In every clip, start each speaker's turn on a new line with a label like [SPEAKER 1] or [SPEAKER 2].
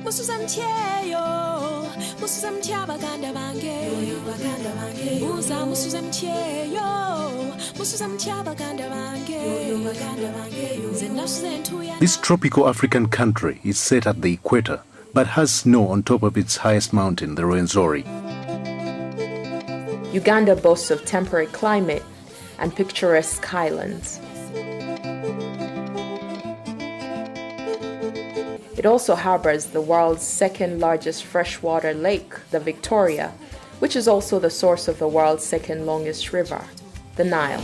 [SPEAKER 1] This tropical African country is set at the equator, but has snow on top of its highest mountain, the Rwenzori.
[SPEAKER 2] Uganda boasts of temperate climate and picturesque highlands. It also harbors the world's second largest freshwater lake, the Victoria, which is also the source of the world's second longest river, the Nile.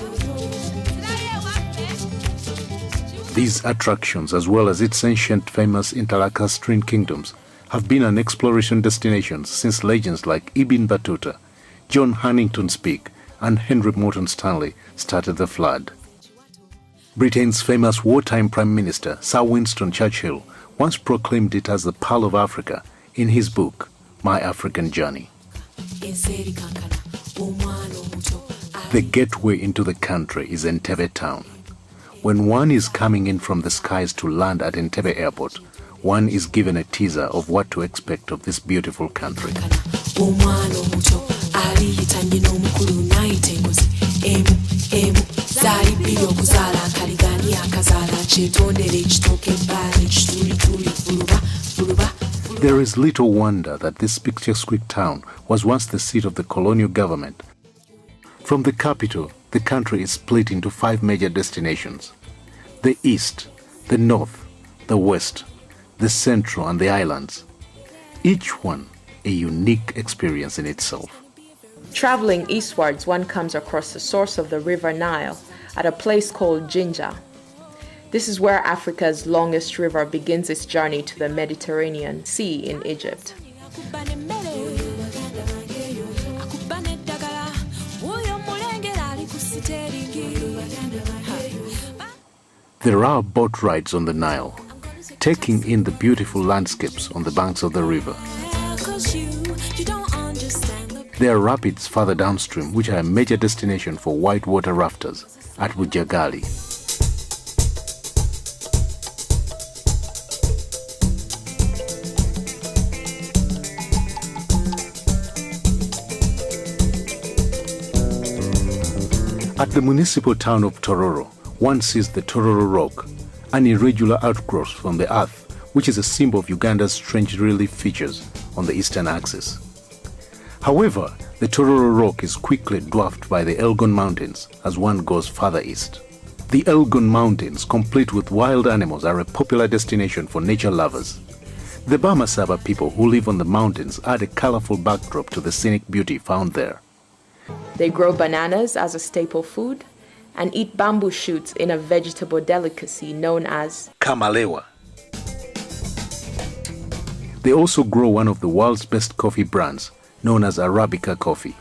[SPEAKER 1] These attractions, as well as its ancient famous interlacustrine kingdoms, have been an exploration destination since legends like Ibn Battuta, John Huntington Speke, and Henry Morton Stanley started the flood. Britain's famous wartime Prime Minister, Sir Winston Churchill, once proclaimed it as the Pearl of Africa in his book, My African Journey. The gateway into the country is Entebbe town. When one is coming in from the skies to land at Entebbe Airport, one is given a teaser of what to expect of this beautiful country. There is little wonder that this picturesque town was once the seat of the colonial government. From the capital, the country is split into 5 major destinations: the east, the north, the west, the central, and the islands. Each one a unique experience in itself.
[SPEAKER 2] Traveling eastwards, one comes across the source of the River Nile at a place called Jinja. This is where Africa's longest river begins its journey to the Mediterranean Sea in Egypt.
[SPEAKER 1] There are boat rides on the Nile, taking in the beautiful landscapes on the banks of the river. There are rapids further downstream, which are a major destination for whitewater rafters at Bujagali. At the municipal town of Tororo, one sees the Tororo Rock, an irregular outgrowth from the earth, which is a symbol of Uganda's strange relief features on the eastern axis. However, the Tororo Rock is quickly dwarfed by the Elgon Mountains as one goes further east. The Elgon Mountains, complete with wild animals, are a popular destination for nature lovers. The Bamasaba people who live on the mountains add a colorful backdrop to the scenic beauty found there.
[SPEAKER 2] They grow bananas as a staple food and eat bamboo shoots in a vegetable delicacy known as
[SPEAKER 1] kamalewa. They also grow one of the world's best coffee brands, known as Arabica coffee.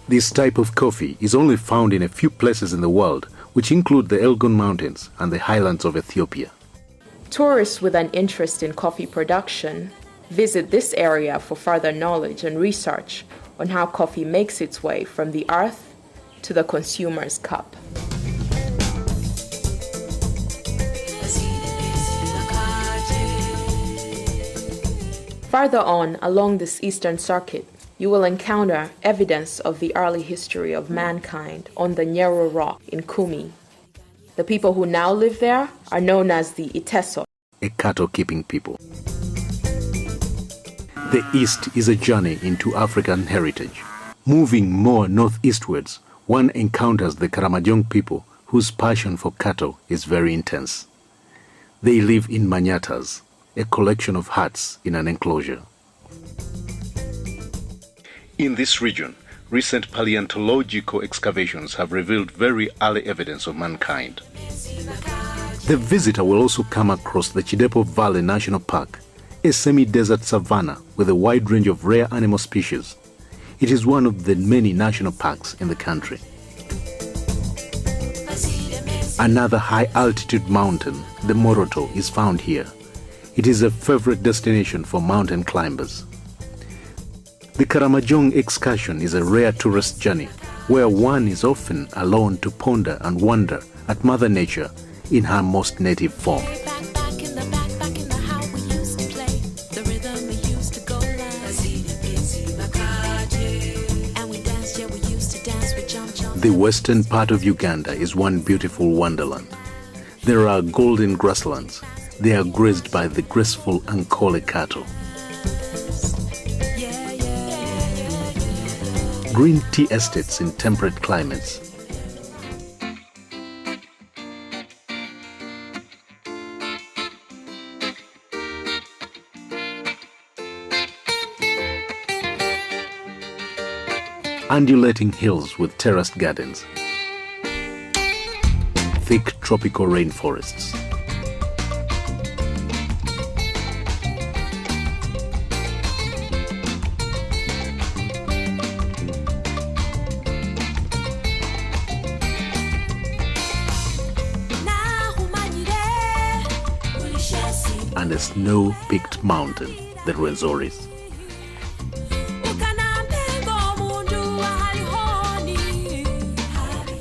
[SPEAKER 1] This type of coffee is only found in a few places in the world, which include the Elgon Mountains and the highlands of Ethiopia.
[SPEAKER 2] Tourists with an interest in coffee production visit this area for further knowledge and research on how coffee makes its way from the earth to the consumer's cup. Further on along this eastern circuit, you will encounter evidence of the early history of mankind on the Nyero Rock in Kumi. The people who now live there are known as the Iteso,
[SPEAKER 1] a cattle-keeping people. The East is a journey into African heritage. Moving more northeastwards, one encounters the Karamojong people whose passion for cattle is very intense. They live in manyatas, a collection of huts in an enclosure. In this region, recent paleontological excavations have revealed very early evidence of mankind. The visitor will also come across the Chidepo Valley National Park, a semi-desert savanna with a wide range of rare animal species. It is one of the many national parks in the country. Another high-altitude mountain, the Moroto, is found here. It is a favorite destination for mountain climbers. The Karamojong excursion is a rare tourist journey where one is often alone to ponder and wonder at Mother Nature in her most native form. The western part of Uganda is one beautiful wonderland. There are golden grasslands. They are grazed by the graceful Ankole cattle. Green tea estates in temperate climates. Undulating hills with terraced gardens. Thick tropical rainforests. And a snow-peaked mountain, the Rwenzori.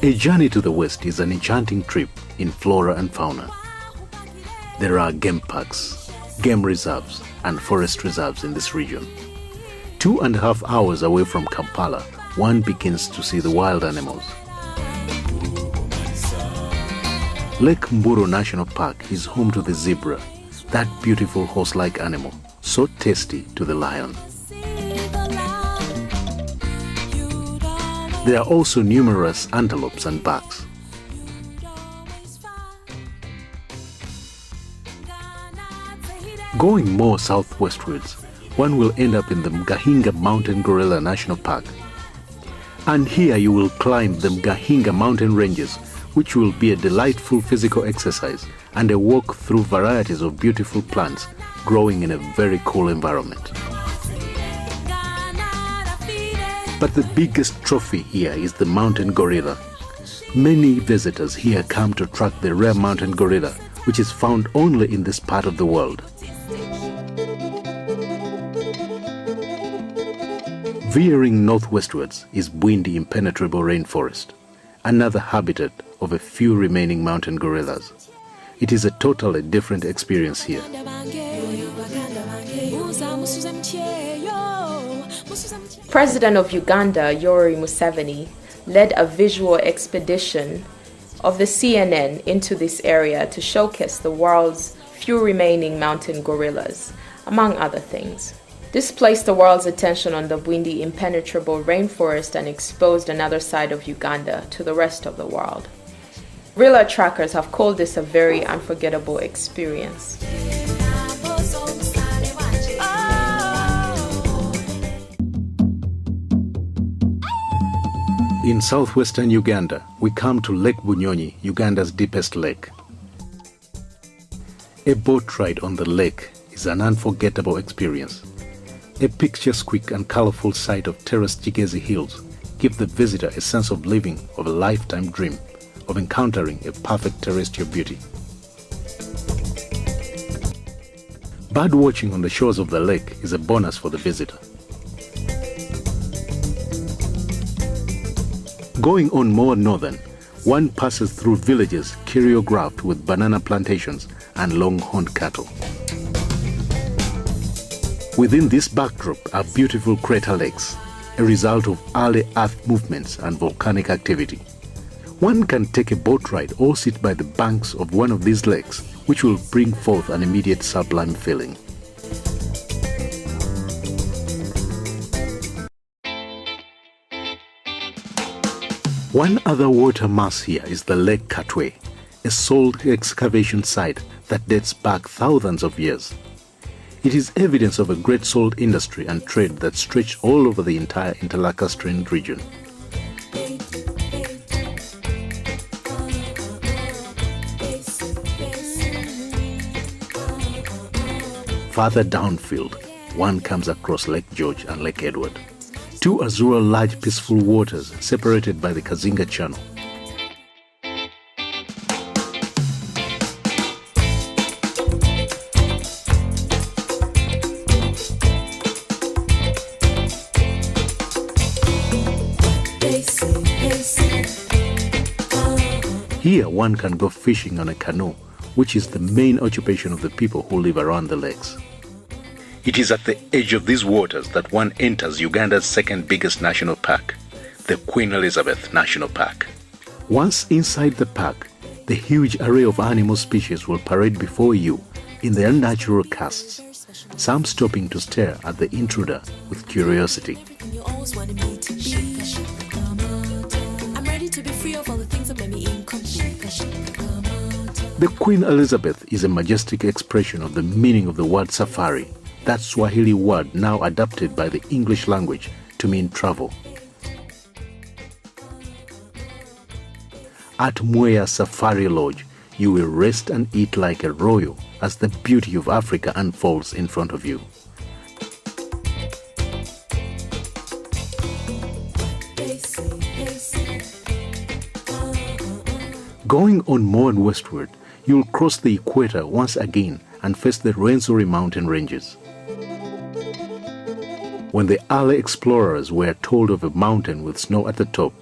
[SPEAKER 1] A journey to the west is an enchanting trip in flora and fauna. There are game parks, game reserves, and forest reserves in this region. 2.5 hours away from Kampala, one begins to see the wild animals. Lake Mburo National Park is home to the zebra, that beautiful horse-like animal, so tasty to the lion. There are also numerous antelopes and bucks. Going more southwestwards, one will end up in the Mgahinga Mountain Gorilla National Park. And here you will climb the Mgahinga mountain ranges, which will be a delightful physical exercise and a walk through varieties of beautiful plants growing in a very cool environment. But the biggest trophy here is the mountain gorilla. Many visitors here come to track the rare mountain gorilla, which is found only in this part of the world. Veering northwestwards is Bwindi impenetrable rainforest, another habitat of a few remaining mountain gorillas. It is a totally different experience here.
[SPEAKER 2] President of Uganda, Yoweri Museveni, led a visual expedition of the CNN into this area to showcase the world's few remaining mountain gorillas, among other things. This placed the world's attention on the Bwindi impenetrable rainforest and exposed another side of Uganda to the rest of the world. Gorilla trackers have called this a very unforgettable experience.
[SPEAKER 1] In southwestern Uganda, we come to Lake Bunyonyi, Uganda's deepest lake. A boat ride on the lake is an unforgettable experience. A picturesque and colorful sight of terraced Kigezi hills give the visitor a sense of living of a lifetime dream of encountering a perfect terrestrial beauty. Bird watching on the shores of the lake is a bonus for the visitor. Going on more northern, one passes through villages choreographed with banana plantations and long-horned cattle. Within this backdrop are beautiful crater lakes, a result of early earth movements and volcanic activity. One can take a boat ride or sit by the banks of one of these lakes, which will bring forth an immediate sublime feeling. One other water mass here is the Lake Katwe, a salt excavation site that dates back thousands of years. It is evidence of a great salt industry and trade that stretched all over the entire Interlacustrine region. Further downfield, one comes across Lake George and Lake Edward, two azure large peaceful waters separated by the Kazinga Channel. Here one can go fishing on a canoe, which is the main occupation of the people who live around the lakes. It is at the edge of these waters that one enters Uganda's second biggest national park, the Queen Elizabeth National Park. Once inside the park, the huge array of animal species will parade before you in their natural casts, some stopping to stare at the intruder with curiosity. The Queen Elizabeth is a majestic expression of the meaning of the word safari, that Swahili word now adapted by the English language to mean travel. At Mwea Safari Lodge, you will rest and eat like a royal as the beauty of Africa unfolds in front of you. Going on more and westward, you'll cross the equator once again and face the Rwenzori mountain ranges. When the early explorers were told of a mountain with snow at the top,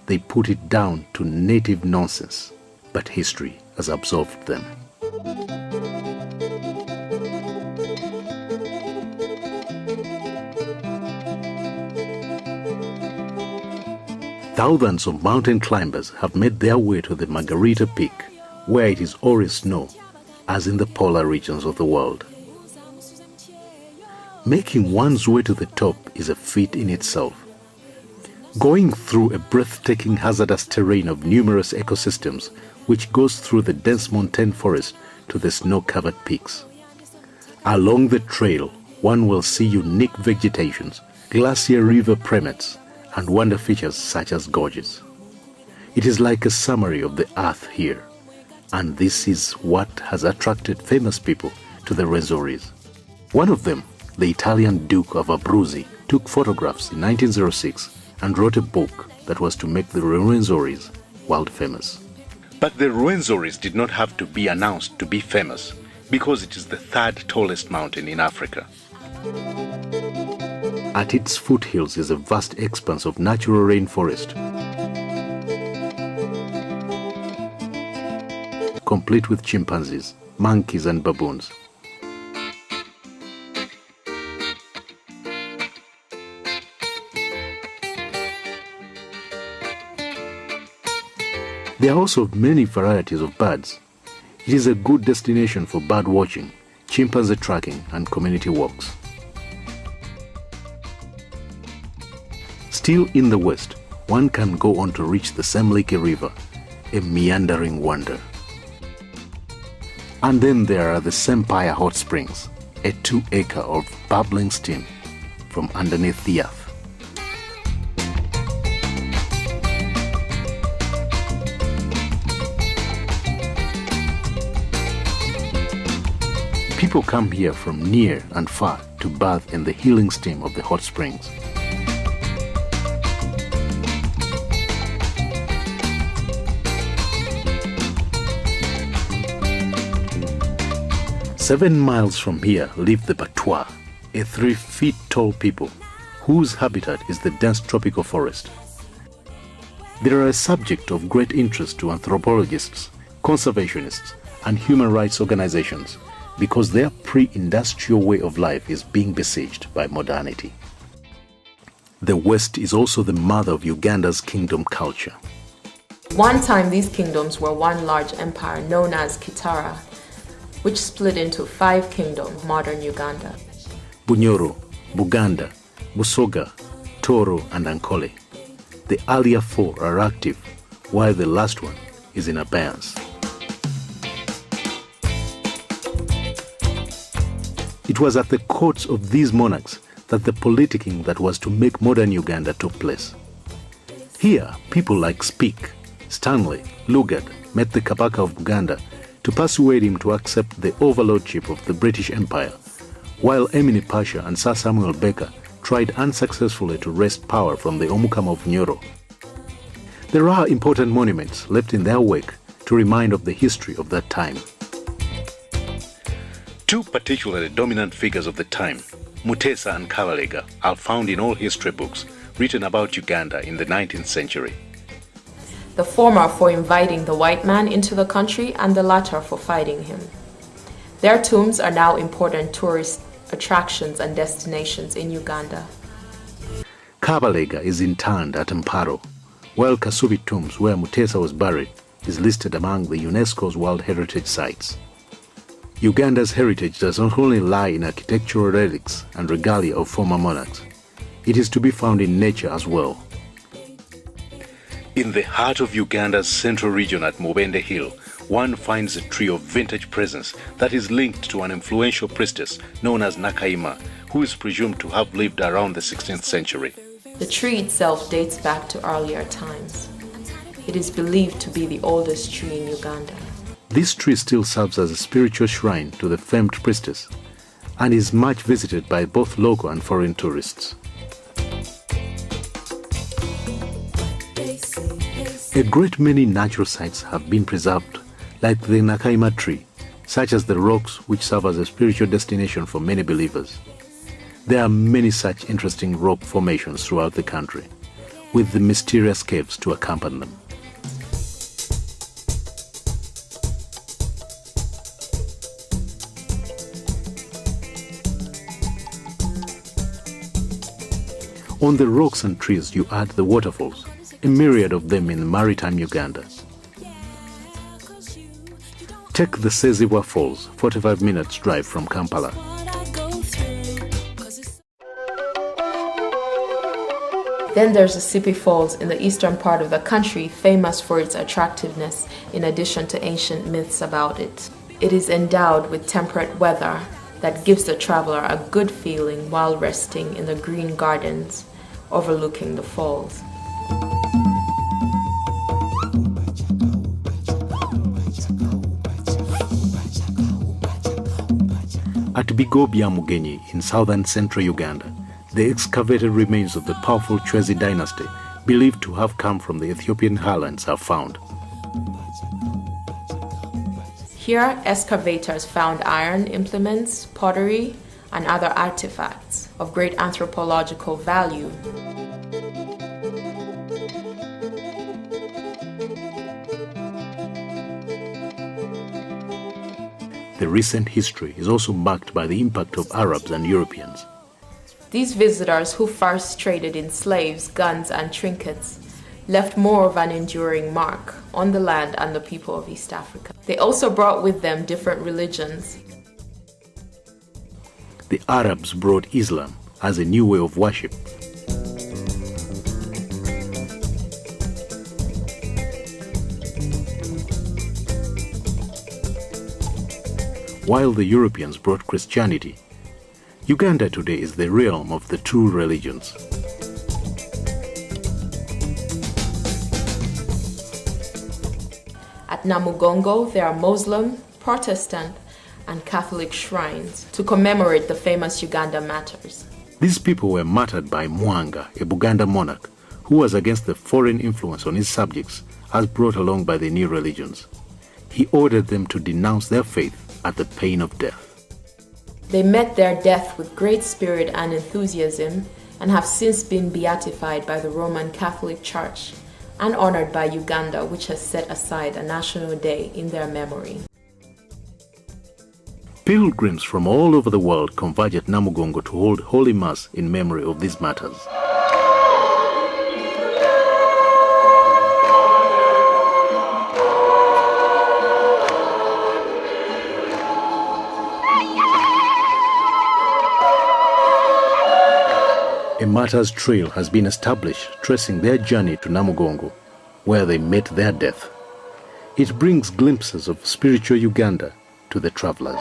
[SPEAKER 1] they put it down to native nonsense, but history has absolved them. Thousands of mountain climbers have made their way to the Margherita peak, where it is always snow, as in the polar regions of the world. Making one's way to the top is a feat in itself. Going through a breathtaking hazardous terrain of numerous ecosystems which goes through the dense montane forest to the snow-covered peaks. Along the trail, one will see unique vegetations, glacier river primates, and wonder features such as gorges. It is like a summary of the earth here, and this is what has attracted famous people to the Rwenzoris. One of them, the Italian Duke of Abruzzi, took photographs in 1906 and wrote a book that was to make the Rwenzoris world famous. But the Rwenzoris did not have to be announced to be famous, because it is the third tallest mountain in Africa. At its foothills is a vast expanse of natural rainforest, complete with chimpanzees, monkeys and baboons. There are also many varieties of birds. It is a good destination for bird watching, chimpanzee tracking, and community walks. Still in the west, one can go on to reach the Semliki River, a meandering wonder. And then there are the Sempire Hot Springs, a 2-acre of bubbling steam from underneath the earth. People come here from near and far to bathe in the healing steam of the hot springs. Seven miles from here live the Batwa, a 3-foot-tall people whose habitat is the dense tropical forest. They are a subject of great interest to anthropologists, conservationists, and human rights organizations, because their pre-industrial way of life is being besieged by modernity. The West is also the mother of Uganda's kingdom culture.
[SPEAKER 2] One time these kingdoms were one large empire known as Kitara, which split into 5 kingdoms of modern Uganda.
[SPEAKER 1] Bunyoro, Buganda, Busoga, Toro, and Ankole. The earlier 4 are active, while the last one is in abeyance. It was at the courts of these monarchs that the politicking that was to make modern Uganda took place. Here, people like Speke, Stanley, Lugard met the Kabaka of Buganda to persuade him to accept the overlordship of the British Empire, while Emini Pasha and Sir Samuel Baker tried unsuccessfully to wrest power from the Omukama of Nyoro. There are important monuments left in their wake to remind of the history of that time. 2 particularly dominant figures of the time, Mutesa and Kabalega, are found in all history books written about Uganda in the 19th century.
[SPEAKER 2] The former for inviting the white man into the country and the latter for fighting him. Their tombs are now important tourist attractions and destinations in Uganda.
[SPEAKER 1] Kabalega is interned at Mparo, while Kasubi Tombs, where Mutesa was buried, is listed among the UNESCO's World Heritage Sites. Uganda's heritage does not only lie in architectural relics and regalia of former monarchs, it is to be found in nature as well. In the heart of Uganda's central region at Mubende Hill, one finds a tree of vintage presence that is linked to an influential priestess known as Nakaima, who is presumed to have lived around the 16th century.
[SPEAKER 2] The tree itself dates back to earlier times. It is believed to be the oldest tree in Uganda.
[SPEAKER 1] This tree still serves as a spiritual shrine to the famed priestess and is much visited by both local and foreign tourists. A great many natural sites have been preserved, like the Nakaima tree, such as the rocks which serve as a spiritual destination for many believers. There are many such interesting rock formations throughout the country, with the mysterious caves to accompany them. On the rocks and trees you add the waterfalls, a myriad of them in maritime Uganda. Take the Sezibwa Falls, 45 minutes drive from Kampala.
[SPEAKER 2] Then there's the Sipi Falls in the eastern part of the country, famous for its attractiveness in addition to ancient myths about it. It is endowed with temperate weather that gives the traveler a good feeling while resting in the green gardens overlooking the falls.
[SPEAKER 1] At Bigobya Mugenyi in southern central Uganda, the excavated remains of the powerful Chwezi dynasty, believed to have come from the Ethiopian highlands, are found.
[SPEAKER 2] Here, excavators found iron implements, pottery, and other artifacts of great anthropological value.
[SPEAKER 1] The recent history is also marked by the impact of Arabs and Europeans.
[SPEAKER 2] These visitors, who first traded in slaves, guns, and trinkets, left more of an enduring mark on the land and the people of East Africa. They also brought with them different religions.
[SPEAKER 1] The Arabs brought Islam as a new way of worship. While the Europeans brought Christianity, Uganda today is the realm of the two religions.
[SPEAKER 2] At Namugongo, there are Muslim, Protestant, and Catholic shrines to commemorate the famous Uganda martyrs.
[SPEAKER 1] These people were martyred by Mwanga, a Buganda monarch, who was against the foreign influence on his subjects as brought along by the new religions. He ordered them to denounce their faith at the pain of death.
[SPEAKER 2] They met their death with great spirit and enthusiasm and have since been beatified by the Roman Catholic Church and honored by Uganda, which has set aside a national day in their memory.
[SPEAKER 1] Pilgrims from all over the world converge at Namugongo to hold Holy Mass in memory of these martyrs. A martyr's trail has been established tracing their journey to Namugongo, where they met their death. It brings glimpses of spiritual Uganda to the travelers.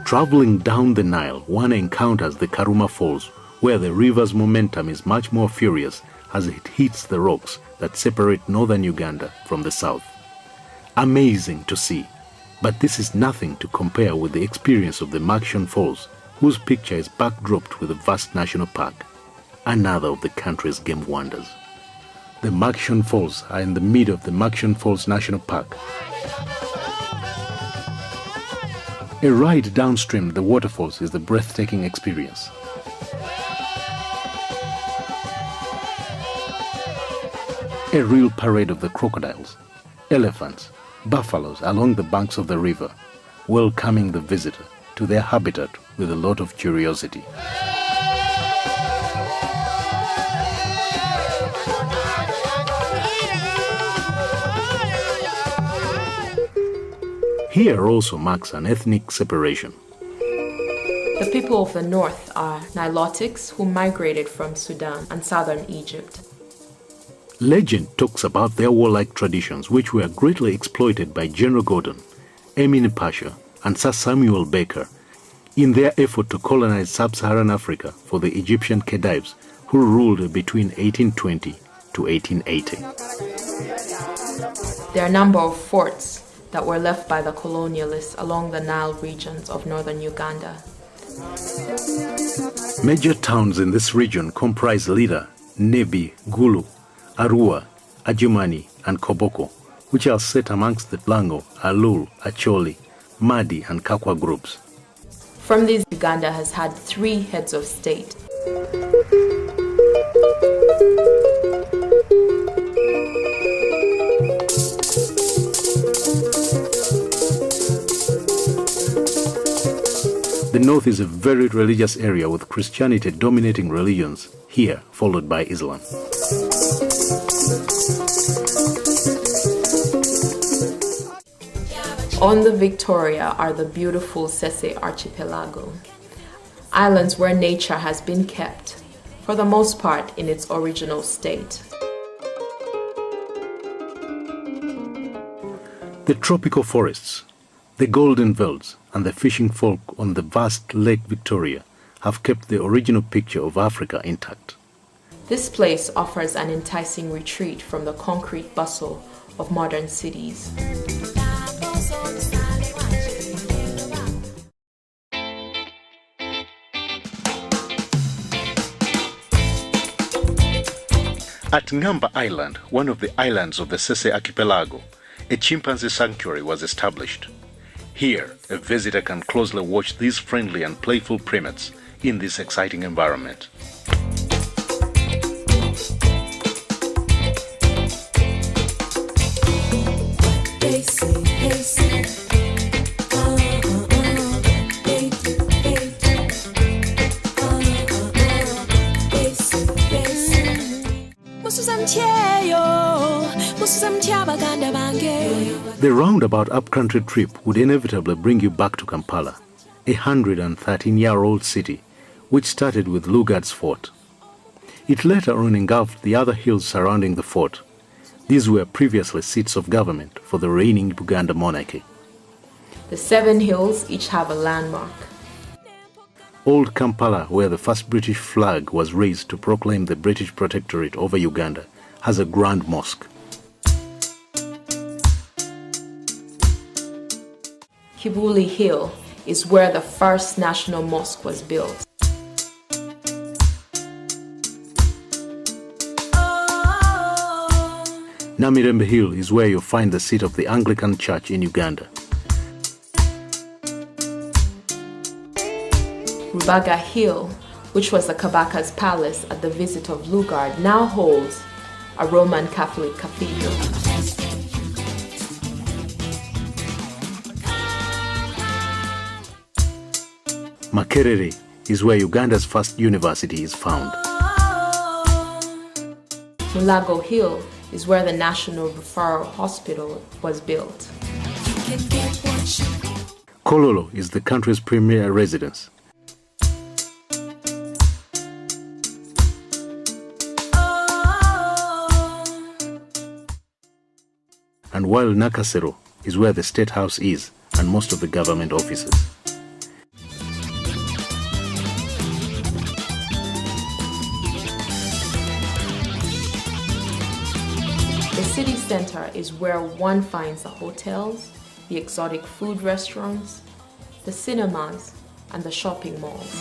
[SPEAKER 1] Traveling down the Nile, one encounters the Karuma Falls, where the river's momentum is much more furious as it hits the rocks that separate northern Uganda from the south. Amazing to see, but this is nothing to compare with the experience of the Makshan Falls, whose picture is backdropped with a vast national park, another of the country's game wonders. The Makshan Falls are in the middle of the Makshan Falls National Park. A ride downstream the waterfalls is a breathtaking experience. A real parade of the crocodiles, elephants, buffaloes along the banks of the river, welcoming the visitor to their habitat with a lot of curiosity. Here also marks an ethnic separation.
[SPEAKER 2] The people of the north are Nilotics who migrated from Sudan and southern Egypt.
[SPEAKER 1] Legend talks about their warlike traditions, which were greatly exploited by General Gordon, Emin Pasha, and Sir Samuel Baker in their effort to colonize sub-Saharan Africa for the Egyptian Khedives who ruled between 1820 to 1880.
[SPEAKER 2] There are a number of forts that were left by the colonialists along the Nile regions of northern Uganda.
[SPEAKER 1] Major towns in this region comprise Lida, Nebi, Gulu, Arua, Adjumani, and Koboko, which are set amongst the Lango, Alul, Acholi, Madi, and Kakwa groups.
[SPEAKER 2] From these, Uganda has had 3 heads of state.
[SPEAKER 1] The north is a very religious area with Christianity dominating religions, here followed by Islam.
[SPEAKER 2] On the Victoria are the beautiful Sese Archipelago, islands where nature has been kept, for the most part, in its original state.
[SPEAKER 1] The tropical forests, the golden velds, and the fishing folk on the vast Lake Victoria have kept the original picture of Africa intact.
[SPEAKER 2] This place offers an enticing retreat from the concrete bustle of modern cities.
[SPEAKER 1] At Ngamba Island, one of the islands of the Sese Archipelago, a chimpanzee sanctuary was established. Here, a visitor can closely watch these friendly and playful primates in this exciting environment. The roundabout upcountry trip would inevitably bring you back to Kampala, a 113-year-old city, which started with Lugard's fort. It later on engulfed the other hills surrounding the fort. These were previously seats of government for the reigning Buganda monarchy.
[SPEAKER 2] The 7 hills each have a landmark.
[SPEAKER 1] Old Kampala, where the first British flag was raised to proclaim the British protectorate over Uganda, has a grand mosque.
[SPEAKER 2] Kibuli Hill is where the first national mosque was built.
[SPEAKER 1] Namirembe Hill is where you'll find the seat of the Anglican Church in Uganda.
[SPEAKER 2] Rubaga Hill, which was the Kabaka's palace at the visit of Lugard, now holds a Roman Catholic cathedral.
[SPEAKER 1] Makerere is where Uganda's first university is found.
[SPEAKER 2] Mulago Hill is where the National Referral Hospital was built.
[SPEAKER 1] Kololo is the country's premier residence. And while Nakasero is where the State House is and most of the government offices.
[SPEAKER 2] The city center is where one finds the hotels, the exotic food restaurants, the cinemas, and the shopping malls.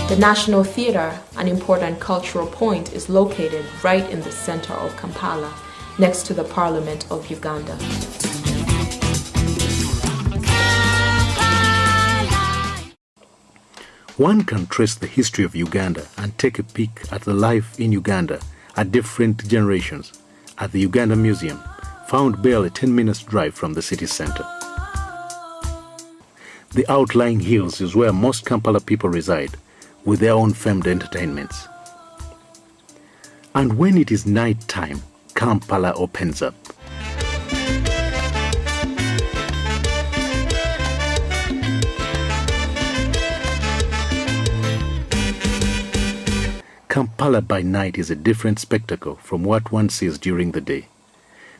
[SPEAKER 2] The National Theatre, an important cultural point, is located right in the center of Kampala, next to the Parliament of Uganda.
[SPEAKER 1] One can trace the history of Uganda and take a peek at the life in Uganda at different generations at the Uganda Museum, found barely 10 minutes drive from the city center. The outlying hills is where most Kampala people reside, with their own famed entertainments. And when it is night time, Kampala opens up. Kampala by night is a different spectacle from what one sees during the day.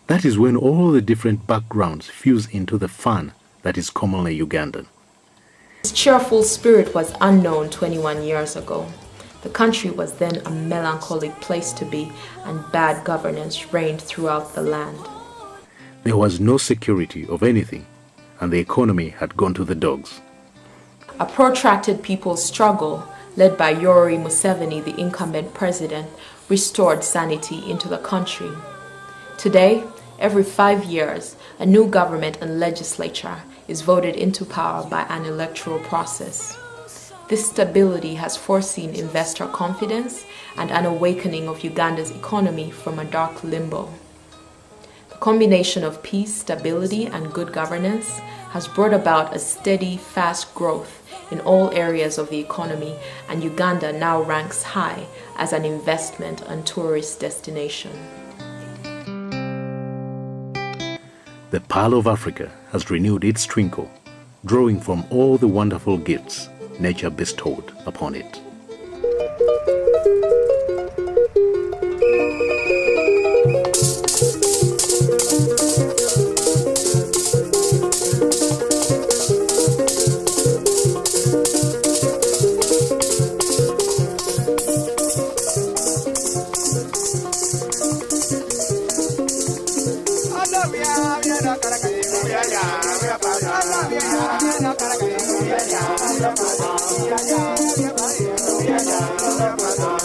[SPEAKER 1] That is when all the different backgrounds fuse into the fun that is commonly Ugandan.
[SPEAKER 2] This cheerful spirit was unknown 21 years ago. The country was then a melancholic place to be, and bad governance reigned throughout the land.
[SPEAKER 1] There was no security of anything, and the economy had gone to the dogs.
[SPEAKER 2] A protracted people's struggle, led by Yoweri Museveni, the incumbent president, restored sanity into the country. Today, every 5 years, a new government and legislature is voted into power by an electoral process. This stability has foreseen investor confidence and an awakening of Uganda's economy from a dark limbo. The combination of peace, stability, and good governance has brought about a steady, fast growth in all areas of the economy, and Uganda now ranks high as an investment and tourist destination.
[SPEAKER 1] The Pearl of Africa has renewed its twinkle, drawing from all the wonderful gifts nature bestowed upon it.
[SPEAKER 3] Yeah.